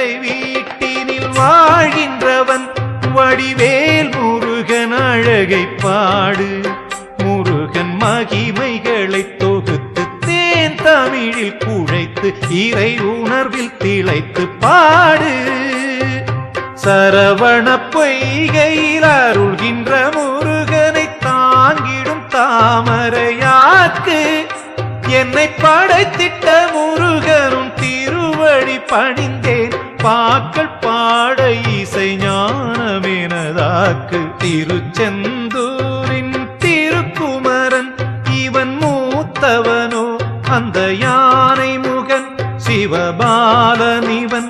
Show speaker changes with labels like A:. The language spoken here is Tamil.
A: படை வீட்டினில் வாழ்கின்றவன் வடிவேல் முருகன் அழகை பாடு. முருகன் மகிமைகளை தொகுத்து தேன் தமிழில் குழைத்து இறை உணர்வில் திளைத்து பாடு. சரவண பொய்கையில் அருள்கின்ற முருகனை தாங்கிடும் தாமரையாக்கு. என்னை படைத்திட்ட முருகனும் திருவடி பணிந்தேன் பாக்கள் பாட இசை ஞானமெனதாக்கு. திருச்செந்தூரின் திருக்குமரன் இவன் மூத்தவனோ அந்த யானை முகன் சிவபாலன் இவன்